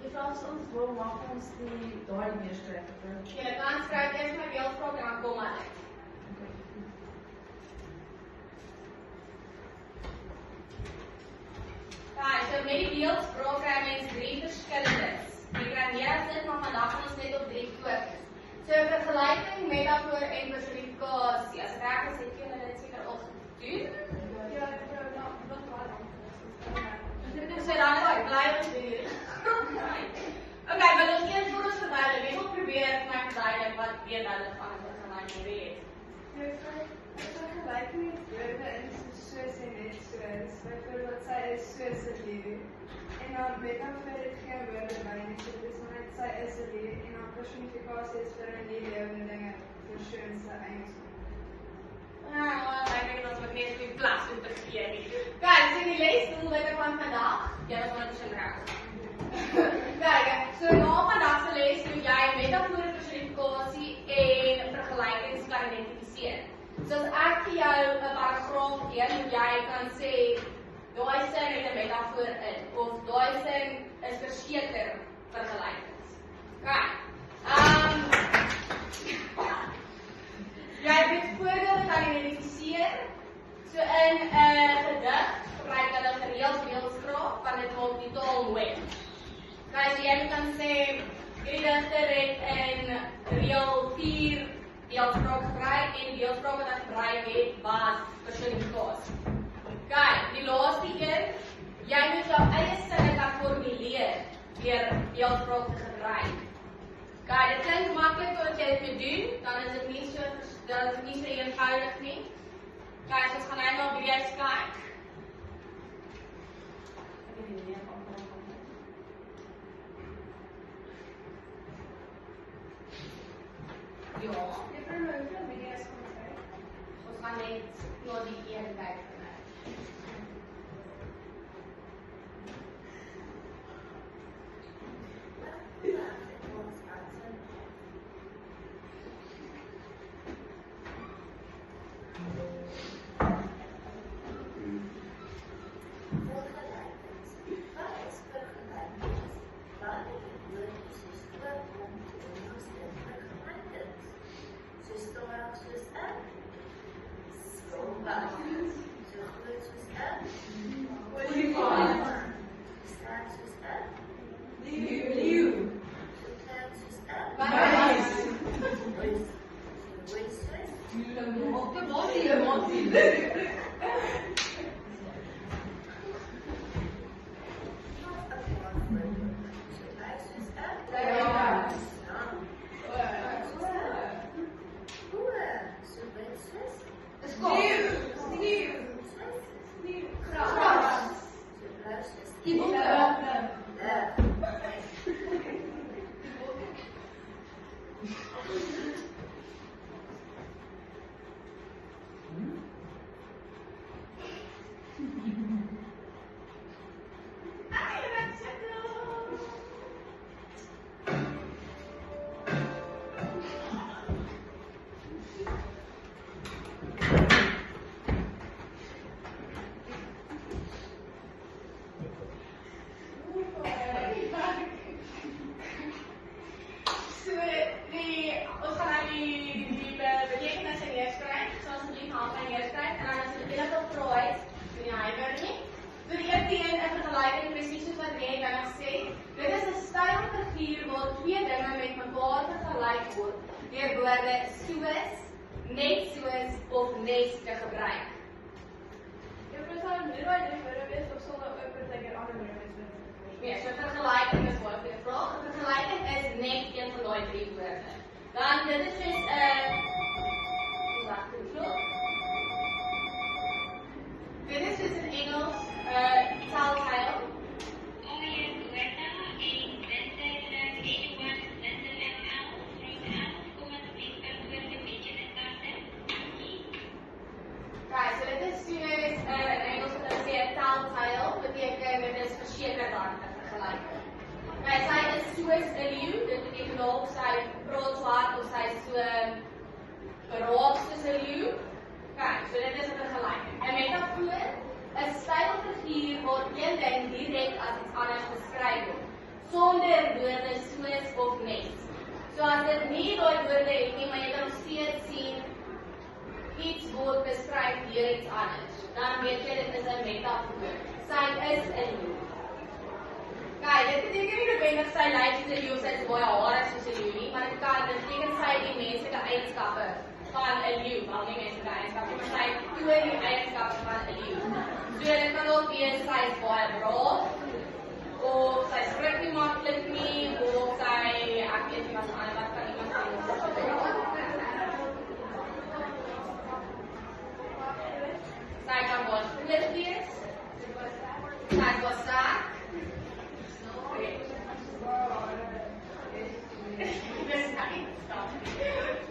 Die vraag is ons, hoe maak ons die daai neerskryf? Jy kan skryf eers my beeldspraak en dan kom uit. So met die beeldspraak kry mens 3 verskillendes. Jy kry meer as dit, maar vandag gaan ons net op 3 fokus. So vergelyking, metafoor en personifikasie. As ek reg is, het julle dit seker al gedoen? Ja, ek het nog baie lank. So dan is ek bly om te doen. Okay, maar dan eers voor ons verduidelik. Ek wil probeer my verduidelik wat weet hulle van 'n vergelyking weet. Vergelyking met woorde is soos en net soos. Byvoorbeeld sy is soos 'n leeu. En dan metafoor het geen woorde by nie. So dis net sy is 'n leeu en dan personifikasie is vir 'n lewende dinge, persoon se eienskap. Ek dink ons moet net die klas interpreteer nie. Kyk, so die lesdoelwitte van vandag, jy was maar tussen reg. Kyk, so na vandag se les doen jy metafoor, personifikasie en vergelykings kan identifiseer. So as ek vir jou 'n paragraaf gee, moet jy kan sê daai sin het 'n metafoor in of daai sin is verseker vergelykings. Kyk. Jy moet voorbeelde kan identifiseer. So in 'n gedig gebruik hulle gereeld beeldspraak want dit maak die taal mooi. Kyk, so jy kan sê die digter het in reël 4 beeldspraak gebruik en die beeldspraak wat hy gebruik het was personifikasie. Kyk, die laaste een, jy moet jou eie sinne kan formuleer deur beeldspraak te gebruik. Kyk, dit klink maklik as jy dit moet doen, dan is dit nie so eenvoudig nie. Kyk, ons gaan nou weer kyk. Ja. Hoeveel video's kom jy? Ons gaan net na die een kyk vandag. sonder woorde soos of net. So as dit nie daai woorde het nie, maar jy kan nog steeds sien iets word beskryf deur iets anders, dan weet jy dit is 'n metafoor. Sy is 'n leeu. Kyk, dit beteken nie noodwendig sy lyk soos 'n leeu, sy het baie hare soos 'n leeu nie, maar dit beteken sy het die menslike eienskappe van 'n leeu, wel nie menslike eienskappe, maar sy toon die eienskappe van 'n leeu. So dit kan ook wees sy is baie braaf, of sy skrik nie maklik nie, of sy, ek weet nie wat kan iemand sê. Sy kan baie groot wees, sy is baie sterk.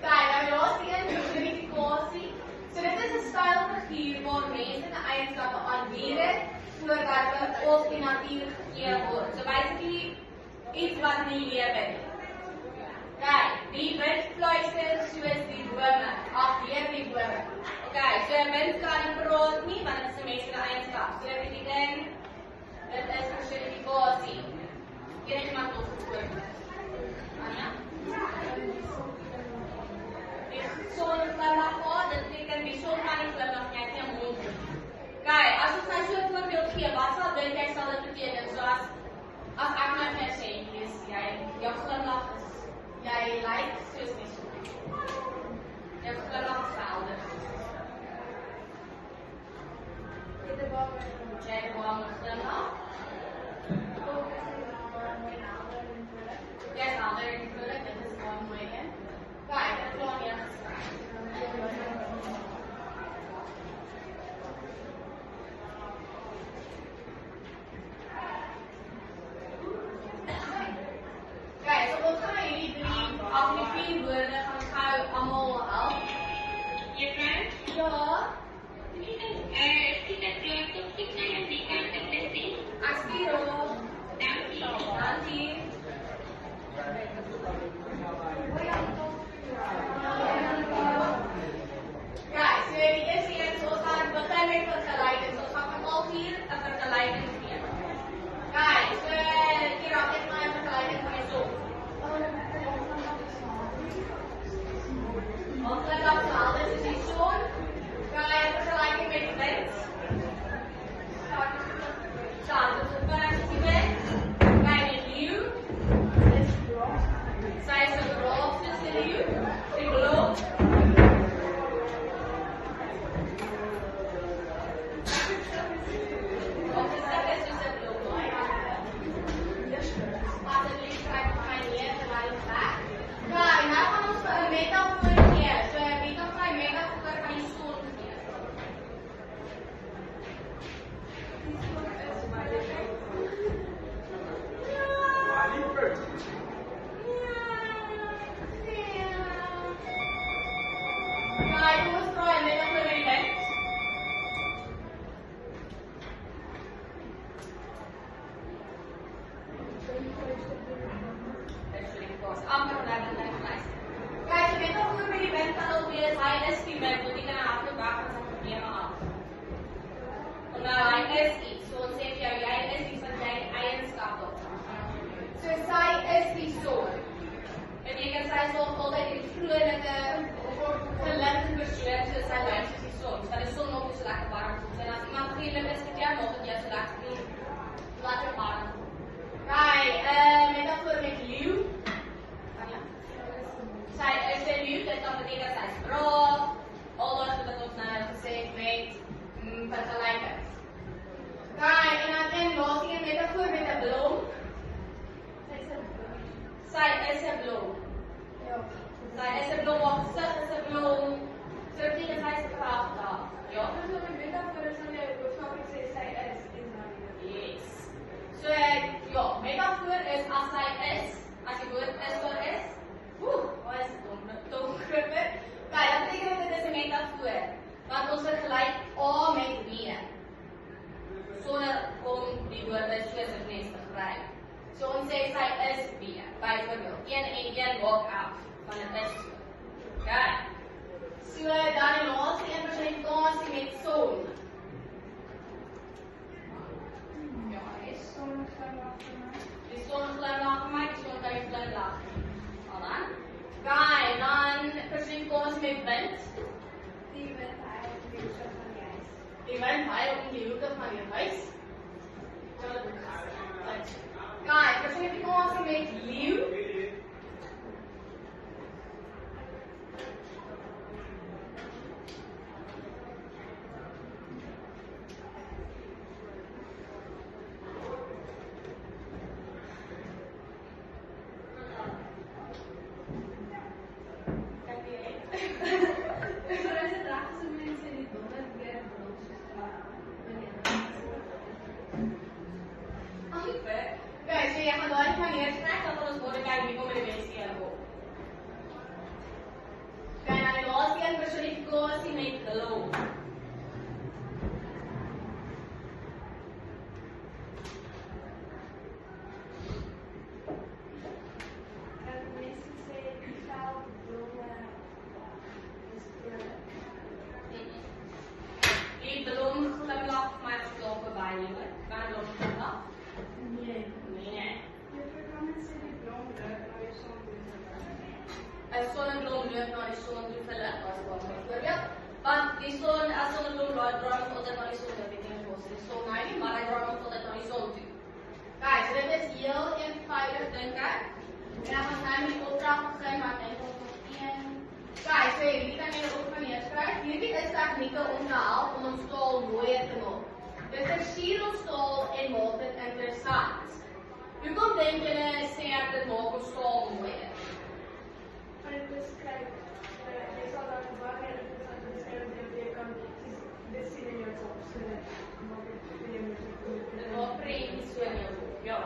Kijk, nou laaste een, personificasie. So dit is 'n stylfiguur waar menslike eienskappe aanbied voordat hulle op die natuur gegee word. So basically iets wat nie lewe nie. Kijk, die wind fluister soos die bome, deur die bome. Okay, so 'n wind kan nie praat nie, want dit is 'n menslike eienskap. So dit beteken dit is personificasie. Ken iemand nog 'n voorbeeld? Anja? Die son glimlag, dit beteken die son kan nie glimlag nie, hy het nie 'n mond nie. Kijk, as ons nou so 'n voorbeeld gee, wat sal dink jy sal dit beteken? So as ek nou vir sê, jou glimlag is, jy lyk soos die son. Jou glimlag is helder. Jy het 'n warm glimlag. Jy is helder en vrolik, dit is baie mooi een. Kijk, dit is baie geskryf. Kijk, so ons gaan hierdie 4 woorde gaan gou almal help. Juffrou? Ja, Sien dat jy tot sien na jou die kant te sien. ek stuur op. Dankie. Dankie. Kijk, so die eerste een, so ons gaan begin met vergelyking. So ons gaan van al 4 'n vergelyking gee. Kijk, so hier raak ek maar 'n vergelyking van die son. Ons gaan dan helder soos die son. Kijk, vergelyking met die wind. Dan, dit is vergelyking met die wind. Kijk, die leeu. Sy is 'n braaf soos die leeu. Die blom. So ons sê sy is B, byvoorbeeld 1 en 1 maak af van 'n is. Okay. So dan die laaste een personificasie met son. Ja, is son glimlag. Die son glimlag Jy woon baie om die hoeke van jou huis. Kijk, personificasie met leeu. Guys, so jy gaan daai van neerskryf dat ons word kyk wie kom met die beste een op. Kyk na die laaste een personifikasie met hello. Mensen zeggen die taal bloemen is Die bloem glimlach maar slaap by julle. Kan bloem glimlach? Nee. Nee. Juffrouw, kan mensen die bloem leuk naar je zon doen? 'n Sonnebloem loop na die son toe vir lig as wat byvoorbeeld. Want die son as sonnebloem draai ons altyd na die son, ek weet nie of die son nie, maar hy draai ons altyd na die son toe. Guys, dit is heel eenvoudig dink ek. En dan gaan nou met die opdrag begin, maar dink ons nog een. Guys, so hierdie kan jy ook van neerskryf. Hierdie is tegnieke om te help om ons taal mooier te maak. Dit versier ons taal en maak dit interessant. Hoekom dink julle sê ek dit maak ons taal mooier? Maar het beschrijft, je zal daar gebakken en het is beschrijven dat je kan dit zien in je top, zodat je moet Dit maak prentjies so in jou kop, ja.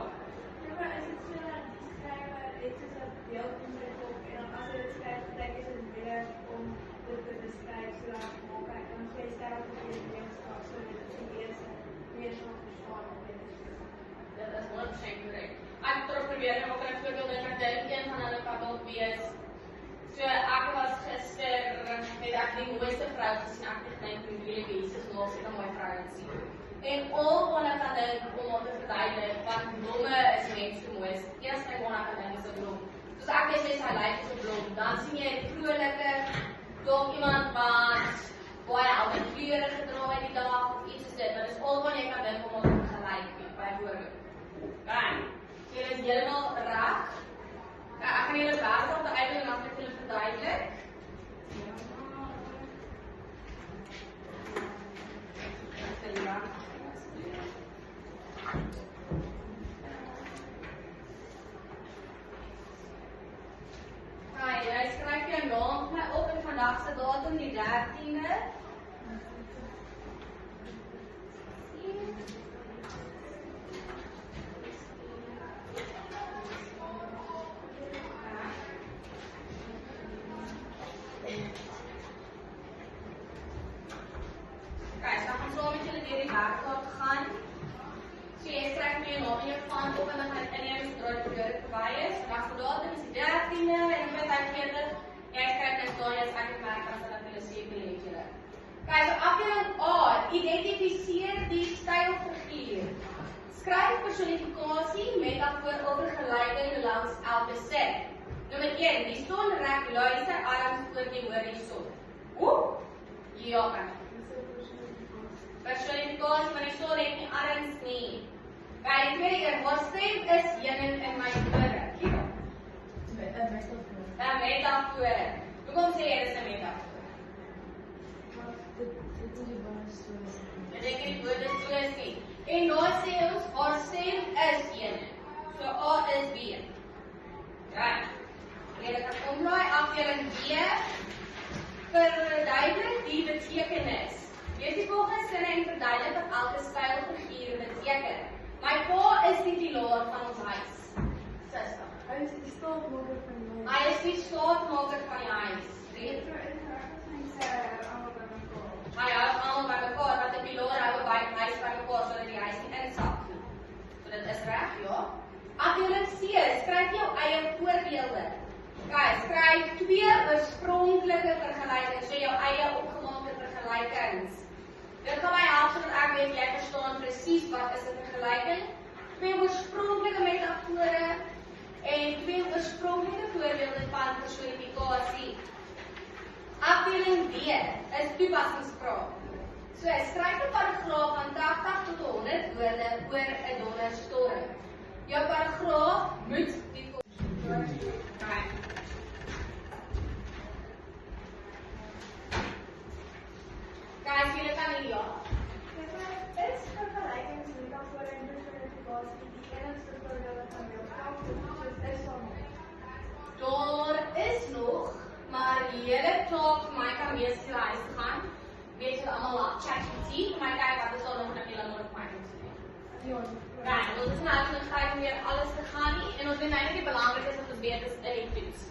Ja, maar als het zo laat schrijven, is het een beeld in je kop en dan als je het schrijft, dan is het weer om dit te beschrijven, zodat je mogelijk dan twee stijl voor je wetenschap, zodat het in eerste meer zal verstaan. Dit is 100% korrek. Ek probeer nou ook 'n voorbeeld en ek dink een van hulle kan dalk wees. So ek was gister met ek die mooiste vrou gesien, ek het gedink hoe die Jesus mos het 'n mooi vrou gesien. En al wat ek aan dink om op te verduidelik wat blomme is net so mooi. Eerste ding wat ek aan dink is 'n blom. Soos ek net sê sy lyk soos 'n blom, dan sien jy 'n vrolike dalk iemand wat baie albei kleure gedra het die dag of iets soos dit. Dit is al wat jy kan dink om op te vergelyk byvoorbeeld. Right. Jy is heeltemal reg. Ja, ek gaan julle werk op die einde en dan ek julle verduidelik. Jy skryf jou naam op en vandag se datum die 13de. Guys, dan gaan saam met julle deur die werkkaart gaan. So jy skryf met jou naam en jou van op en dan gaan inneem sodra die periode verby is. Vandag se datum is die 13de en met hy verder. Jy skryf net daar jy as ek het werk as dat hulle seker het julle. Guys, so afdeling A, identifiseer die stylfiguur. Skryf personifikasie met daarvoor oorgeleiding langs elke sin. Nommer 1, die son rek luister arms voor die horison. Hoe? Ja, kan. Personifikasie van die son het nie arms nie. Kijk, die tweede keer, wat stem is heuning in my ore? Kiek op. Een metafoor. Hoekom sê jy dis 'n metafoor? Ek dink die woord is so nie. En nou sê ons, haar stem is heuning. So A is B. Right. Ek kan omdraai afdeling B. Verduidelik die betekenis. Lees die volgende sinne en verduidelik wat elke stylfiguur beteken. My pa is die pilaar van ons huis. Suster. Hy is die staatmaker van die huis. Hy is die staatmaker van die huis. Dit is reg as mense almal by mekaar. Hy hou almal by mekaar, want 'n pilaar hou baie huis by mekaar sodat die huis nie insak nie. So dit is reg, ja. Afdeling C, skryf jou eie voorbeelde. Kyk, skryf 2 oorspronklike vergelykings, so jou eie opgemaakte vergelykings. Dit gaan my help sodat ek weet jy verstaan presies wat is 'n vergelyking. 2 oorspronklike metafore en 2 oorspronklike voorbeelde van personifikasie. Afdeling D is toepassingsvrae. So, skryf 'n paragraaf van 80 tot 100 woorde oor 'n donderstorm. Jou paragraaf moet die Guys, julle kan nie ja. Is vergelijkingsmetafore en personifikasie die enigste voorbeelde van jou taal, soos is van my? Daar is nog, maar die hele taak vir my kan wees die huis te gaan. Weet julle almal op ChatGPT, vir my kyk wat is al nog dat julle moet op my moet doen. Ja. Right, ons is nou nog tyd om weer alles te gaan nie, en ons weet eintlik die belangrikste is wat ons weet is in die toets.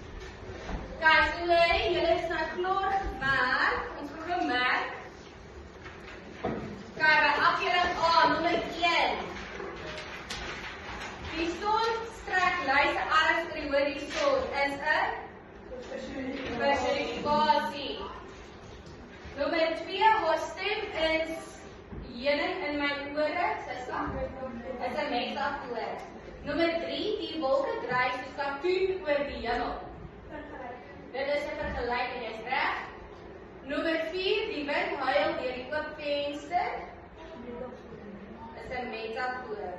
Guys, julle is nou klaar gewerk, ons gaan gou merk. Kyk, by afdeling A, nommer 1. Die sonstreklyse alles oor die horison is 'n personifikasie. Nommer 2, haar stem is heuning in my ore, Sissa. Is 'n metafoor. Nommer 3, die wolke dryf soos katoen oor die hemel. Dit is 'n vergelyking, is reg? Nommer 4, die wind huil deur die oop venster. Is 'n metafoor.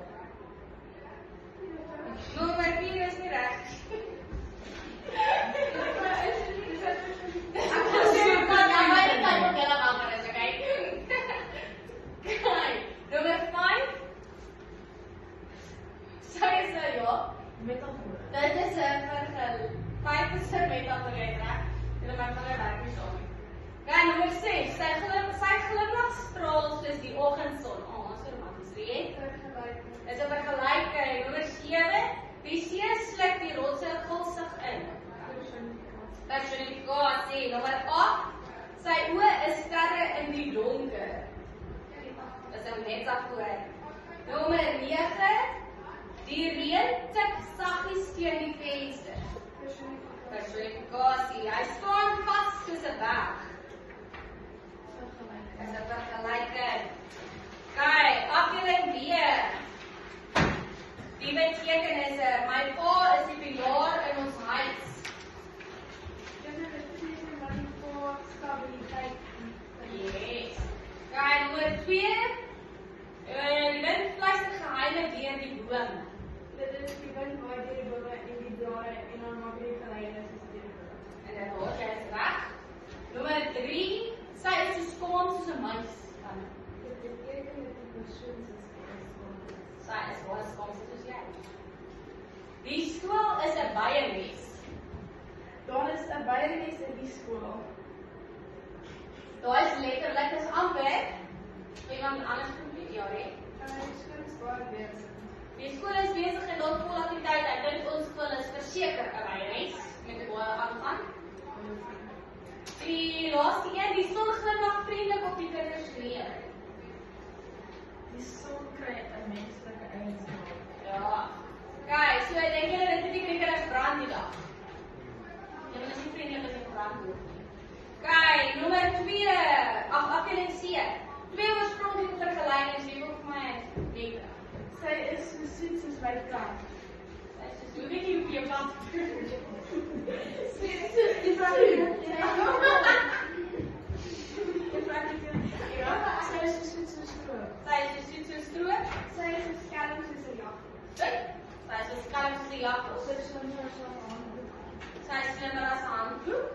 Nommer 4 is nie reg. Nommer 5. Sê jy ja? Metafoor. Dit is 'n vergelyking. 5 is 'n metafoor, reg? Julle maak hulle werk nie saam nie. Ja, nommer 6. Sy glimlag straal soos die oggendson. So romanties, weet? Is 'n vergelyking. Nommer 7. Die see sluk die rotse gulsig in. Personifikasie. Nommer 8. Sy oë is sterre in die donker. Dis 'n metafoor. Nommer 9. Die reën tik saggies teen die venster. Personifikasie. Hy staan vas soos 'n berg. Dis 'n vergelyking. Kyk, afdeling B. Die betekenisse. My pa is die pilaar in ons huis. Yes. Kyk, nommer 2. Die wind fluister geheime deur die boom. Dit is die wind waai deur die bome en die blare en dan maak die geluide soos deur die bome. En dit hoor jy is reg. Nommer 3. Sy is so skaam soos 'n muis. Dit beteken dat die persoon Sy is baie skaam soos jy. Die skool is 'n byeles. Daar is 'n byeles in die skool. Daar is letterlik is amper iemand anders probeer, ja, hè? Die skool is baie besig. Die skool is besig en daar vol aktiwiteite. Ek dink ons skool is verseker 'n byeles met baie aangaan. Die laaste een, die son glimlag vriendelik op die kinders neer. Die son kry 'n menslike eienskap. Ja. Kyk, so ek dink julle dit is nie lekker as brand die dag. Julle is nie vriendelik as jy brand word nie. Kyk, nommer 2. Afdeling C. 2 oorspronklike vergelykings wie wil vir my weet. Sy is so soet soos my kat. Hoe weet jy hoe jou kant Die Ja, sy is so soet soos stroop. sy is so soet so stroop. Sy is so skelm soos 'n jak. Sy is so skelm soos 'n jakkals. Sy is slimmer as 'n handdoek. Sy is slimmer as 'n handdoek.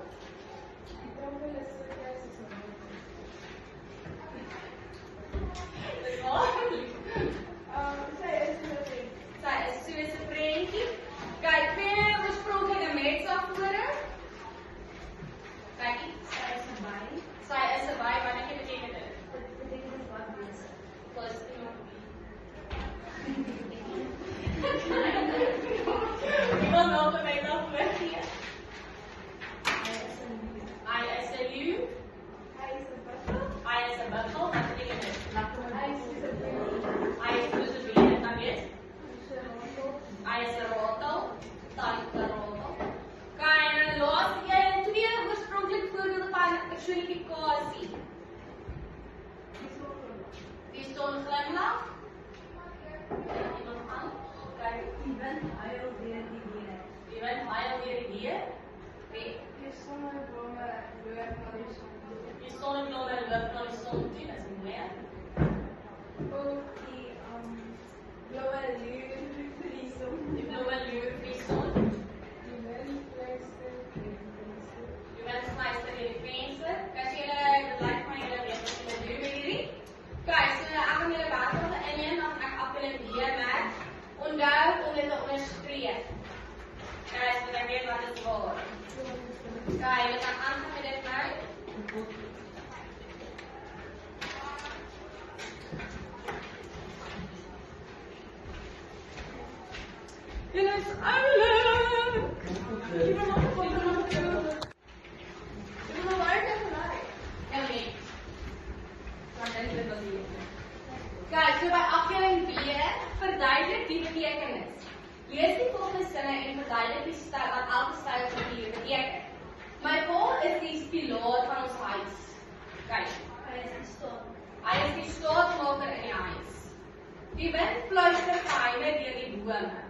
Die trompel is so klein soos 'n handdoek. Dis waar. Sy is so lief. Sy is soos 'n prentjie. Kyk, 2 oorspronklike metafore. Kyk, Sy is 'n by. sy is 'n by, wat dink jy beteken dit? Dit beteken wat besig. Plus iemand. Iemand nog 'n metafoor gee. Hy is 'n leeu. Hy is 'n buffel. Hy is 'n buffel, wat beteken dit? Hy is soos 'n baby. Hy is soos 'n baby, dan weet. So 'n handel. Hy is 'n rotel, taai 'n rotel. Kyk, en dan laaste een, 2 oorspronklike voorbeelde van personifikasie. Die son glimlag. Iemand aan? Kyk, Die wind huil deur die weer. die wind huil deur die weer. Wie? Die sonneblomme loop na die son toe. Die sonneblomme loop na die son toe, dis mooi. fluister geheime deur die bome.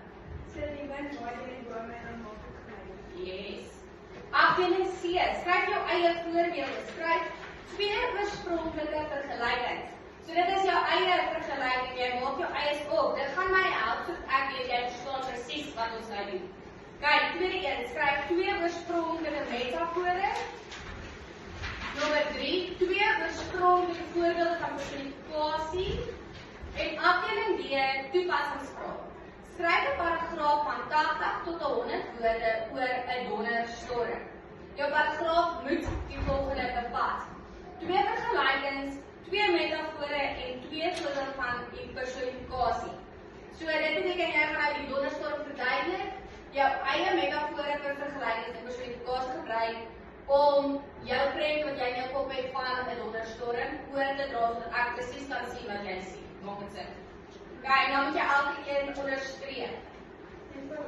So die wind waai deur die bome en dan maak dit geluid. Yes. Afdeling C. Skryf jou eie voorbeelde. Skryf 2 oorspronklike vergelykings. So dit is jou eie vergelyking, jy maak jou eies op. Dit gaan my help sodat ek weet jy verstaan presies wat ons nou doen. Kyk, tweede een, skryf 2 oorspronklike metafore. Nommer 3, 2 oorspronklike voorbeelde van personifikasie. En afdeling D, toepassingsvrae. Skryf 'n paragraaf van 80 tot 100 woorde oor 'n donderstorm. Jou paragraaf moet die volgende bevat: 2 vergelykings, 2 metafore en 2 voorbeelde van die personifikasie. So dit beteken jy gaan die donderstorm verduidelik, jou eie metafore vir vergelykings en personifikasie gebruik om jou prentjie wat jy in jou kop het van 'n donderstorm oor te dra sodat ek presies kan sien wat jy sien. Maak dit sin? Kyk, nou moet jy elke een onderstreep. En vir